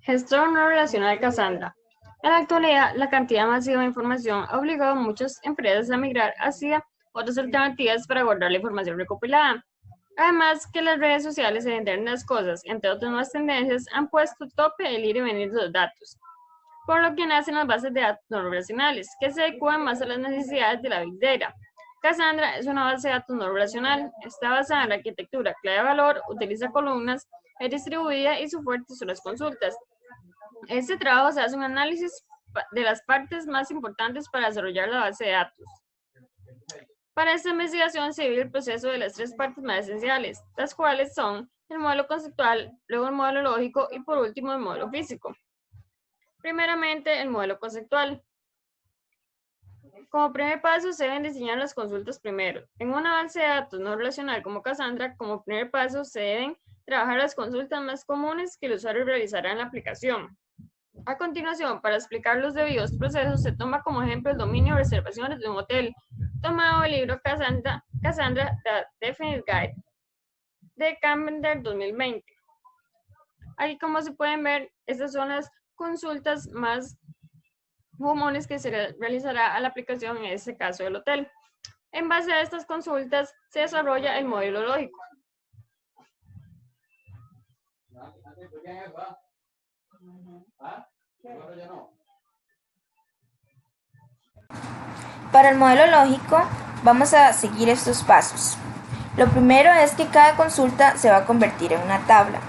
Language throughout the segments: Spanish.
Gestor no relacional Cassandra. En la actualidad, la cantidad masiva de información ha obligado a muchas empresas a migrar hacia otras alternativas para guardar la información recopilada. Además, que las redes sociales e Internet de las cosas, entre otras nuevas tendencias, han puesto tope el ir y venir de los datos, por lo que nacen las bases de datos no relacionales, que se adecuan más a las necesidades de la Big Data. Cassandra es una base de datos no relacional, está basada en la arquitectura clave-valor, utiliza columnas, es distribuida y su fuerte son las consultas. Este trabajo se hace un análisis de las partes más importantes para desarrollar la base de datos. Para esta investigación se divide el proceso de las tres partes más esenciales, las cuales son el modelo conceptual, luego el modelo lógico y por último el modelo físico. Primeramente, el modelo conceptual. Como primer paso, se deben diseñar las consultas primero. En una base de datos no relacional como Cassandra, como primer paso, se deben trabajar las consultas más comunes que el usuario realizará en la aplicación. A continuación, para explicar los debidos procesos, se toma como ejemplo el dominio reservaciones de un hotel, tomado del libro Cassandra The Definite Guide, de Carpenter 2020. Aquí, como se pueden ver, estas son las consultas más comunes que se realizará a la aplicación, en este caso del hotel. En base a estas consultas, se desarrolla el modelo lógico. Para el modelo lógico, vamos a seguir estos pasos. Lo primero es que cada consulta se va a convertir en una tabla.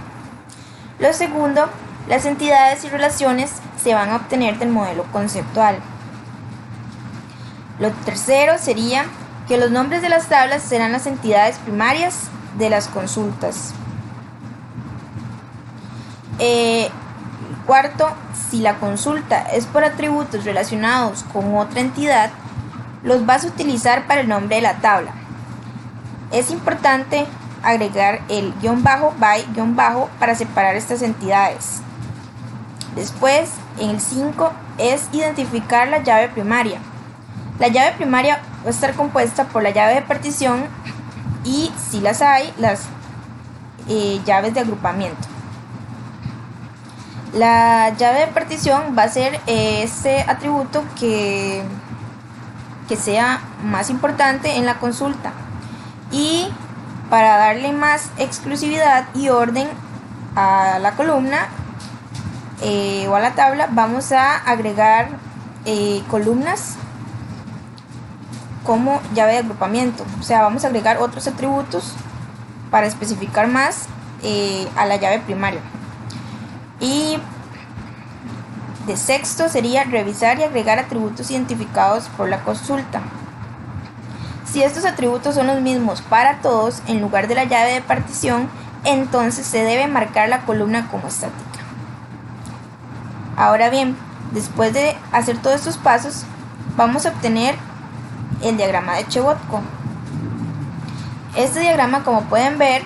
Lo segundo, las entidades y relaciones se van a obtener del modelo conceptual. Lo tercero sería que los nombres de las tablas serán las entidades primarias de las consultas. Cuarto, si la consulta es por atributos relacionados con otra entidad, los vas a utilizar para el nombre de la tabla. Es importante agregar el by para separar estas entidades. Después, en el 5, es identificar la llave primaria. La llave primaria va a estar compuesta por la llave de partición y, si las hay, las llaves de agrupamiento. La llave de partición va a ser este atributo que sea más importante en la consulta. Y para darle más exclusividad y orden a la columna o a la tabla, vamos a agregar columnas como llave de agrupamiento. O sea, vamos a agregar otros atributos para especificar más a la llave primaria. Y de sexto sería revisar y agregar atributos identificados por la consulta. Si estos atributos son los mismos para todos en lugar de la llave de partición, entonces se debe marcar la columna como estática. Ahora bien, después de hacer todos estos pasos, vamos a obtener el diagrama de Chebotko. Este diagrama, como pueden ver,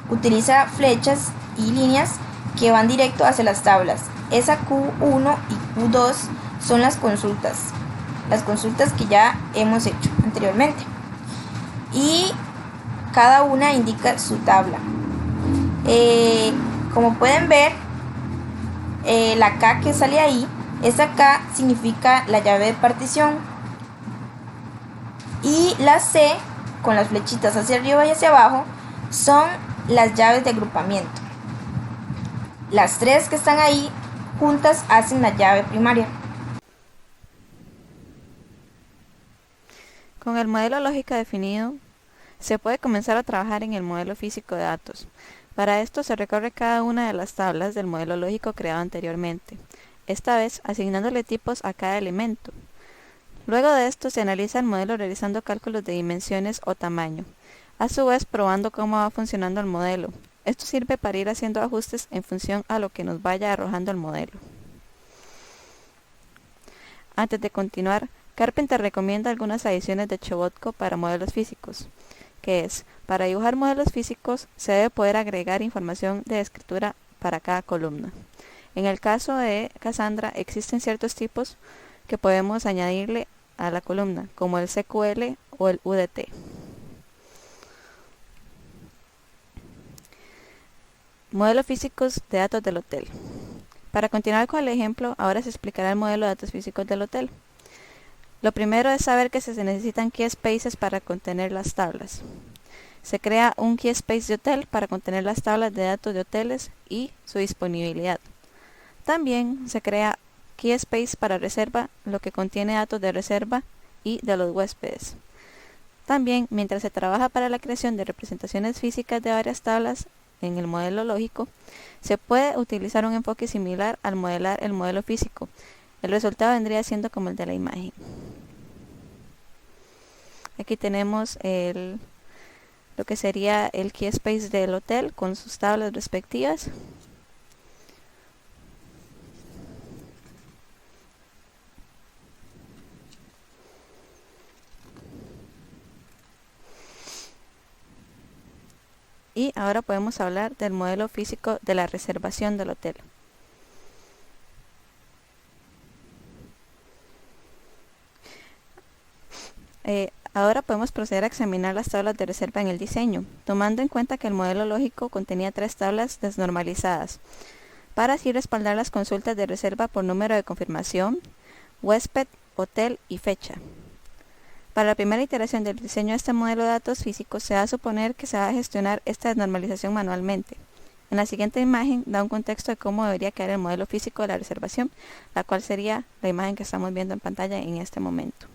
utiliza flechas y líneas que van directo hacia las tablas. Esa Q1 y Q2 son las consultas que ya hemos hecho anteriormente. Y cada una indica su tabla. Como pueden ver, la K que sale ahí, esa K significa la llave de partición. Y la C, con las flechitas hacia arriba y hacia abajo, son las llaves de agrupamiento. Las tres que están ahí juntas hacen la llave primaria. Con el modelo lógico definido, se puede comenzar a trabajar en el modelo físico de datos. Para esto se recorre cada una de las tablas del modelo lógico creado anteriormente, esta vez asignándole tipos a cada elemento. Luego de esto se analiza el modelo realizando cálculos de dimensiones o tamaño, a su vez probando cómo va funcionando el modelo. Esto sirve para ir haciendo ajustes en función a lo que nos vaya arrojando el modelo. Antes de continuar, Carpenter recomienda algunas adiciones de Chebotko para modelos físicos, que es, para dibujar modelos físicos se debe poder agregar información de escritura para cada columna. En el caso de Cassandra existen ciertos tipos que podemos añadirle a la columna, como el SQL o el UDT. Modelos físicos de datos del hotel. Para continuar con el ejemplo, ahora se explicará el modelo de datos físicos del hotel. Lo primero es saber que se necesitan key spaces para contener las tablas. Se crea un key space de hotel para contener las tablas de datos de hoteles y su disponibilidad. También se crea key space para reserva, lo que contiene datos de reserva y de los huéspedes. También, mientras se trabaja para la creación de representaciones físicas de varias tablas en el modelo lógico, se puede utilizar un enfoque similar al modelar el modelo físico. El resultado vendría siendo como el de la imagen. Aquí tenemos lo que sería el key space del hotel con sus tablas respectivas. Y ahora podemos hablar del modelo físico de la reservación del hotel. Ahora podemos proceder a examinar las tablas de reserva en el diseño, tomando en cuenta que el modelo lógico contenía 3 tablas desnormalizadas, para así respaldar las consultas de reserva por número de confirmación, huésped, hotel y fecha. Para la primera iteración del diseño de este modelo de datos físicos, se va a suponer que se va a gestionar esta desnormalización manualmente. En la siguiente imagen da un contexto de cómo debería quedar el modelo físico de la reservación, la cual sería la imagen que estamos viendo en pantalla en este momento.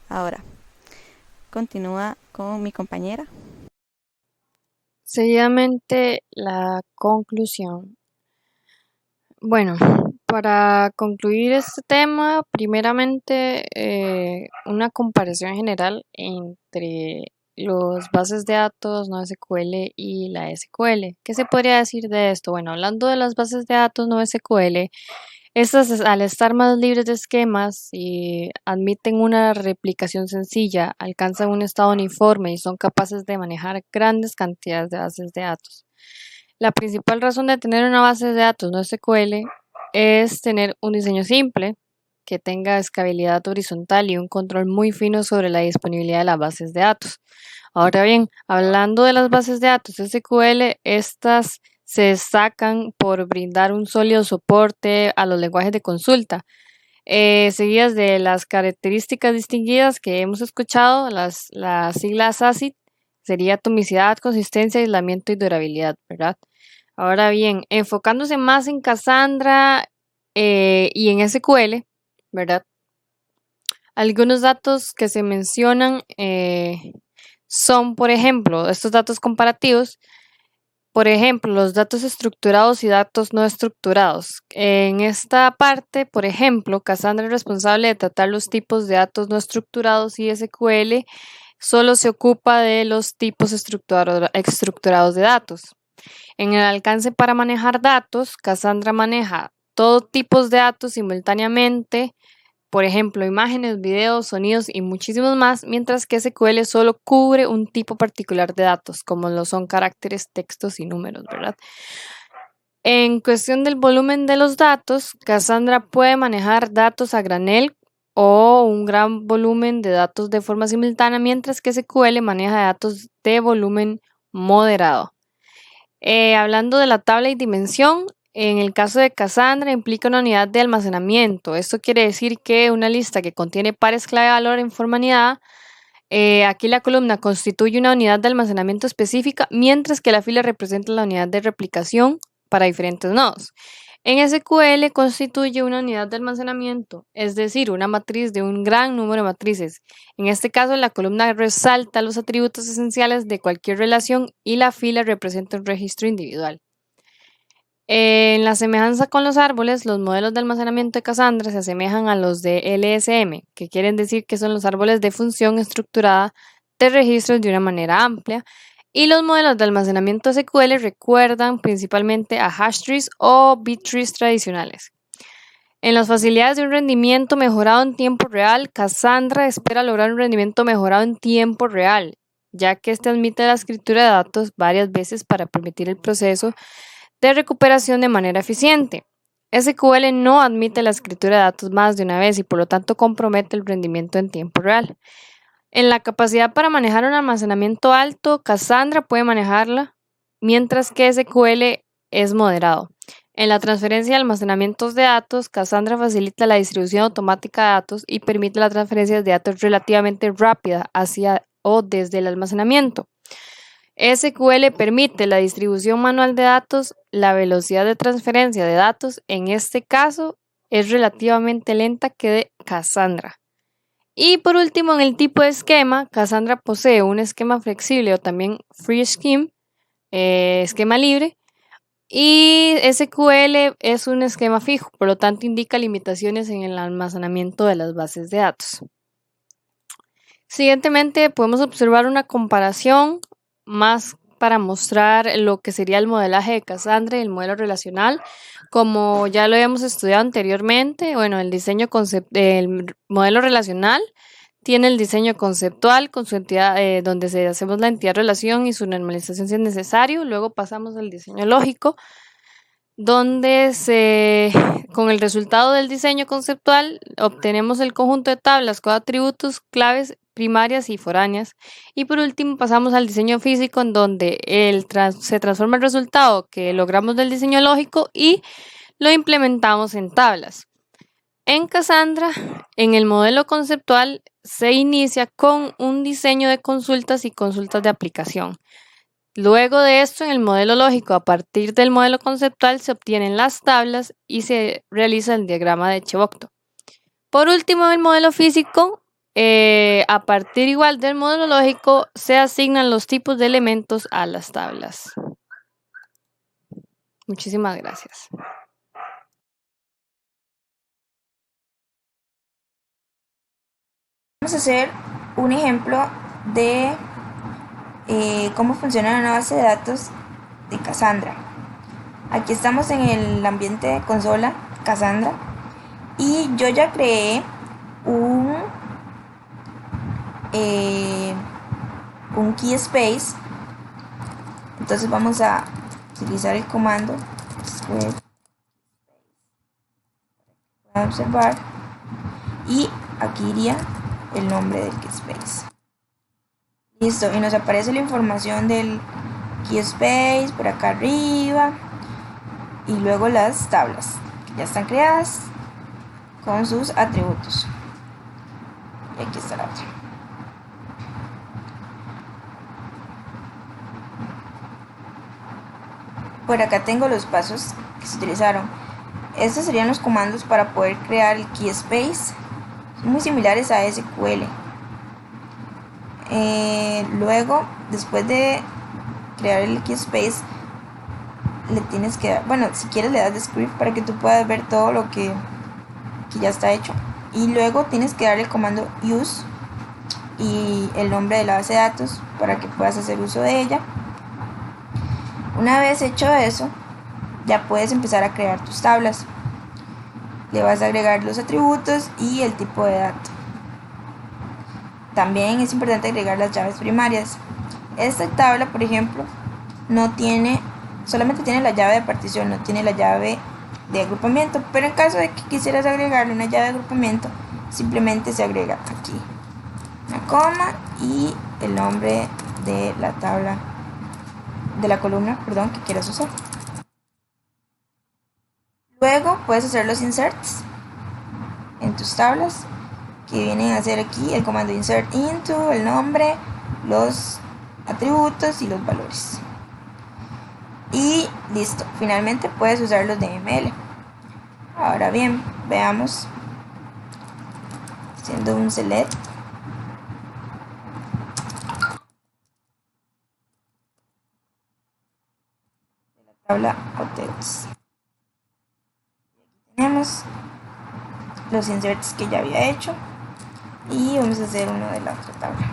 Ahora, continúa con mi compañera. Seguidamente, la conclusión. Bueno, para concluir este tema, primeramente una comparación general entre los bases de datos NoSQL y la SQL. ¿Qué se podría decir de esto? Bueno, hablando de las bases de datos NoSQL, estas al estar más libres de esquemas y admiten una replicación sencilla, alcanzan un estado uniforme y son capaces de manejar grandes cantidades de bases de datos. La principal razón de tener una base de datos NoSQL es tener un diseño simple, que tenga escalabilidad horizontal y un control muy fino sobre la disponibilidad de las bases de datos. Ahora bien, hablando de las bases de datos SQL, estas se destacan por brindar un sólido soporte a los lenguajes de consulta, seguidas de las características distinguidas que hemos escuchado, las siglas ACID, sería atomicidad, consistencia, aislamiento y durabilidad, ¿verdad? Ahora bien, enfocándose más en Cassandra y en SQL, ¿verdad? Algunos datos que se mencionan son, por ejemplo, estos datos comparativos, por ejemplo, los datos estructurados y datos no estructurados. En esta parte, por ejemplo, Cassandra es responsable de tratar los tipos de datos no estructurados y SQL solo se ocupa de los tipos estructurados de datos. En el alcance para manejar datos, Cassandra maneja todo tipos de datos simultáneamente, por ejemplo, imágenes, videos, sonidos y muchísimos más, mientras que SQL solo cubre un tipo particular de datos, como lo son caracteres, textos y números, ¿verdad? En cuestión del volumen de los datos, Cassandra puede manejar datos a granel o un gran volumen de datos de forma simultánea, mientras que SQL maneja datos de volumen moderado. Hablando de la tabla y dimensión, en el caso de Cassandra implica una unidad de almacenamiento. Esto quiere decir que una lista que contiene pares clave de valor en forma anidada, aquí la columna constituye una unidad de almacenamiento específica, mientras que la fila representa la unidad de replicación para diferentes nodos. En SQL constituye una unidad de almacenamiento, es decir, una matriz de un gran número de matrices. En este caso, la columna resalta los atributos esenciales de cualquier relación y la fila representa un registro individual. En la semejanza con los árboles, los modelos de almacenamiento de Cassandra se asemejan a los de LSM, que quieren decir que son los árboles de función estructurada de registros de una manera amplia, y los modelos de almacenamiento SQL recuerdan principalmente a hash trees o bit trees tradicionales. En las facilidades de un rendimiento mejorado en tiempo real, Cassandra espera lograr un rendimiento mejorado en tiempo real, ya que este admite la escritura de datos varias veces para permitir el proceso de recuperación de manera eficiente. SQL no admite la escritura de datos más de una vez y por lo tanto compromete el rendimiento en tiempo real. En la capacidad para manejar un almacenamiento alto, Cassandra puede manejarla, mientras que SQL es moderado. En la transferencia de almacenamientos de datos, Cassandra facilita la distribución automática de datos y permite la transferencia de datos relativamente rápida hacia o desde el almacenamiento. SQL permite la distribución manual de datos. La velocidad de transferencia de datos en este caso es relativamente lenta que de Cassandra. Y por último, en el tipo de esquema, Cassandra posee un esquema flexible o también free scheme, esquema libre, y SQL es un esquema fijo, por lo tanto indica limitaciones en el almacenamiento de las bases de datos. Siguientemente podemos observar una comparación más para mostrar lo que sería el modelaje de Cassandra y el modelo relacional. Como ya lo habíamos estudiado anteriormente, bueno, el modelo relacional tiene el diseño conceptual con su entidad, donde hacemos la entidad relación y su normalización si es necesario. Luego pasamos al diseño lógico, donde con el resultado del diseño conceptual obtenemos el conjunto de tablas con atributos, claves primarias y foráneas. Y por último pasamos al diseño físico, en donde se transforma el resultado que logramos del diseño lógico y lo implementamos en tablas. En Cassandra, en el modelo conceptual, se inicia con un diseño de consultas y consultas de aplicación. Luego de esto, en el modelo lógico, a partir del modelo conceptual, se obtienen las tablas y se realiza el diagrama de Chebocto. Por último, en el modelo físico, a partir igual del modelo lógico, se asignan los tipos de elementos a las tablas. Muchísimas gracias. Vamos a hacer un ejemplo de cómo funciona una base de datos de Cassandra. Aquí estamos en el ambiente de consola Cassandra y yo ya creé un key space. Entonces vamos a utilizar el comando square para observar, y aquí iría el nombre del key space. Listo, y nos aparece la información del key space por acá arriba, y luego las tablas que ya están creadas con sus atributos. Y aquí está la otra. Por acá tengo los pasos que se utilizaron. Estos serían los comandos para poder crear el key space. Son muy similares a SQL. Luego, después de crear el key space, le tienes que dar, bueno, si quieres le das de script para que tú puedas ver todo lo que ya está hecho. Y luego tienes que darle el comando use y el nombre de la base de datos para que puedas hacer uso de ella. Una vez hecho eso, ya puedes empezar a crear tus tablas. Le vas a agregar los atributos y el tipo de dato. También es importante agregar las llaves primarias. Esta tabla, por ejemplo, solamente tiene la llave de partición, no tiene la llave de agrupamiento, pero en caso de que quisieras agregarle una llave de agrupamiento, simplemente se agrega aquí una coma y el nombre de la tabla, de la columna, que quieras usar. Luego puedes hacer los inserts en tus tablas, que vienen a ser aquí el comando insert into, el nombre, los atributos y los valores. Y listo, finalmente puedes usar los DML. Ahora bien, veamos, haciendo un select de la tabla hotels. Aquí tenemos los inserts que ya había hecho y vamos a hacer uno de la otra tabla.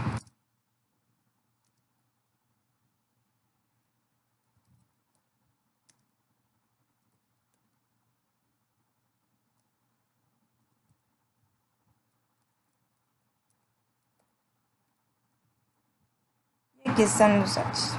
Y aquí están los datos.